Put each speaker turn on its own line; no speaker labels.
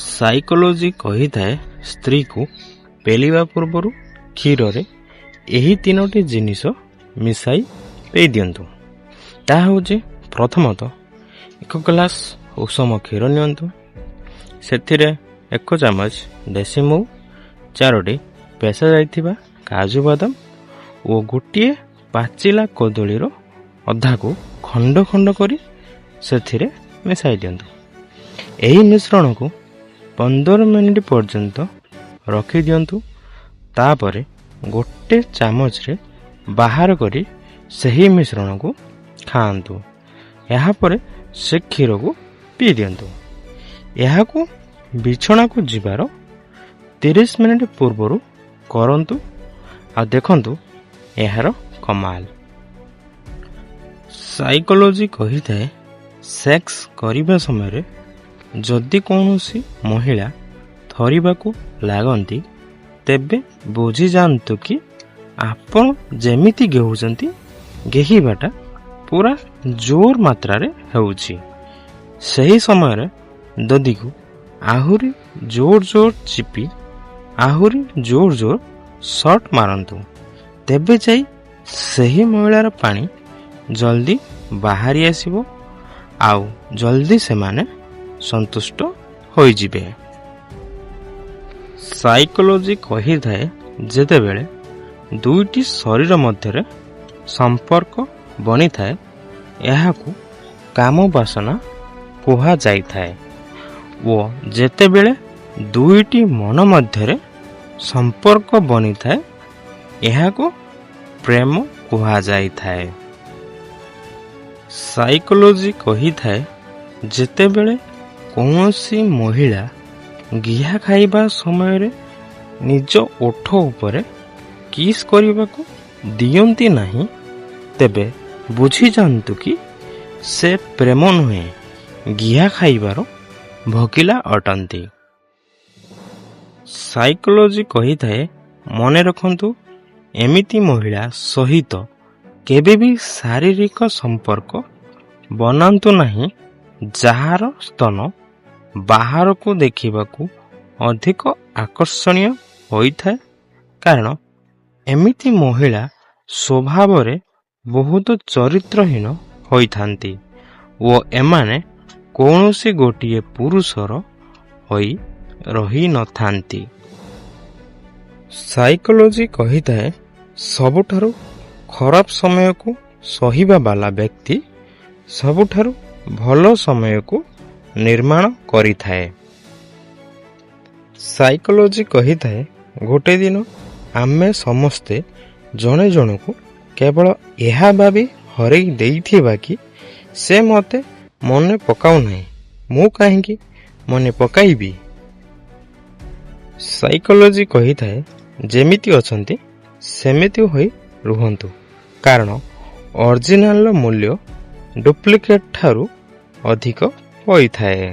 Psychology କହିଥାଏ ସ୍ତ୍ରୀକୁ ପେଲିବା ପୂର୍ବରୁ କ୍ଷୀରରେ ଏହି 3ଟି ଜିନିଷ ମିଶାଇ ପିଇ ଦିଅନ୍ତୁ। ତାହା ହେଉଛି ପ୍ରଥମତଃ 1 ଗ୍ଲାସ ଉଷମ କ୍ଷୀର ନିଅନ୍ତୁ, ସେଥିରେ 1 ଚାମଚ ଦେଶୀ ମହୁ, 4ଟି ପେଷା ଯାଇଥିବା କାଜୁ ବାଦାମ ଓ ଗୋଟିଏ ପାଚିଲା କଦଳୀର ଅଧାକୁ ଖଣ୍ଡ ଖଣ୍ଡ କରି ସେଥିରେ ମିଶାଇ ଦିଅନ୍ତୁ। ଏହି ମିଶ୍ରଣକୁ 15 ମିନିଟ୍ ପର୍ଯ୍ୟନ୍ତ ରଖିଦିଅନ୍ତୁ। ତାପରେ 1 ଚାମଚରେ ବାହାର କରି ସେହି ମିଶ୍ରଣକୁ ଖାଆନ୍ତୁ। ଏହାପରେ ସେ କ୍ଷୀରକୁ ପିଇ ଦିଅନ୍ତୁ। ଏହାକୁ ବିଛଣାକୁ ଯିବାର 30 ମିନିଟ୍ ପୂର୍ବରୁ କରନ୍ତୁ ଆଉ ଦେଖନ୍ତୁ ଏହାର କମାଲ। ସାଇକୋଲୋଜି କହିଥାଏ ସେକ୍ସ କରିବା ସମୟରେ ଯଦି କୌଣସି ମହିଳା ଥରିବାକୁ ଲାଗନ୍ତି ତେବେ ବୁଝିଯାଆନ୍ତୁ କି ଆପଣ ଯେମିତି ଗେହୁଛନ୍ତି ଗେହିବାଟା ପୁରା ଜୋର ମାତ୍ରାରେ ହେଉଛି। ସେହି ସମୟରେ ଦଦିକୁ ଆହୁରି ଜୋର ଜୋର ଚିପି ଆହୁରି ଜୋର ଜୋର ସଟ୍ ମାରନ୍ତୁ। ତେବେ ଯାଇ ସେହି ମହିଳାର ପାଣି ଜଲ୍ଦି ବାହାରି ଆସିବ ଆଉ ଜଲ୍ଦି ସେମାନେ ସନ୍ତୁଷ୍ଟ ହୋଇଯିବେ। ସାଇକୋଲୋଜି କହିଥାଏ ଯେତେବେଳେ 2ଟି ଶରୀର ମଧ୍ୟରେ ସମ୍ପର୍କ ବନିଥାଏ ଏହାକୁ କାମ ବାସନା କୁହାଯାଇଥାଏ ଓ ଯେତେବେଳେ 2ଟି ମନ ମଧ୍ୟରେ ସମ୍ପର୍କ ବନିଥାଏ ଏହାକୁ ପ୍ରେମ କୁହାଯାଇଥାଏ। ସାଇକୋଲୋଜି କହିଥାଏ ଯେତେବେଳେ କୌଣସି ମହିଳା ଗିହା ଖାଇବା ସମୟରେ ନିଜ ଓଠ ଉପରେ କିସ୍ କରିବାକୁ ଦିଅନ୍ତି ନାହିଁ ତେବେ ବୁଝିଯାଆନ୍ତୁ କି ସେ ପ୍ରେମ ନୁହେଁ ଗିହା ଖାଇବାର ଭୋକିଲା ଅଟନ୍ତି। ସାଇକୋଲୋଜି କହିଥାଏ ମନେ ରଖନ୍ତୁ ଏମିତି ମହିଳା ସହିତ କେବେ ବି ଶାରୀରିକ ସମ୍ପର୍କ ବନାନ୍ତୁ ନାହିଁ ଯାହାର ସ୍ତନ ବାହାରକୁ ଦେଖିବାକୁ ଅଧିକ ଆକର୍ଷଣୀୟ ହୋଇଥାଏ, କାରଣ ଏମିତି ମହିଳା ସ୍ୱଭାବରେ ବହୁତ ଚରିତ୍ରହୀନ ହୋଇଥାନ୍ତି ଓ ଏମାନେ କୌଣସି ଗୋଟିଏ ପୁରୁଷର ହୋଇ ରହିନଥାନ୍ତି। ସାଇକୋଲୋଜି କହିଥାଏ ସବୁଠାରୁ ଖରାପ ସମୟକୁ ସହିବା ବାଲା ବ୍ୟକ୍ତି ସବୁଠାରୁ ଭଲ ସମୟକୁ ନିର୍ମାଣ କରିଥାଏ। ସାଇକୋଲୋଜି କହିଥାଏ ଗୋଟେ ଦିନ ଆମେ ସମସ୍ତେ ଜଣେ ଜଣକୁ କେବଳ ଏହା ଭାବି ହରେଇ ଦେଇଥିବା କି ସେ ମୋତେ ମନେ ପକାଉନାହିଁ, ମୁଁ କାହିଁକି ମନେ ପକାଇବି। ସାଇକୋଲୋଜି କହିଥାଏ ଯେମିତି ଅଛନ୍ତି ସେମିତି ହୋଇ ରୁହନ୍ତୁ, କାରଣ ଅରିଜିନାଲର ମୂଲ୍ୟ ଡୁପ୍ଲିକେଟ୍ ଠାରୁ ଅଧିକ ହୋଇଥାଏ।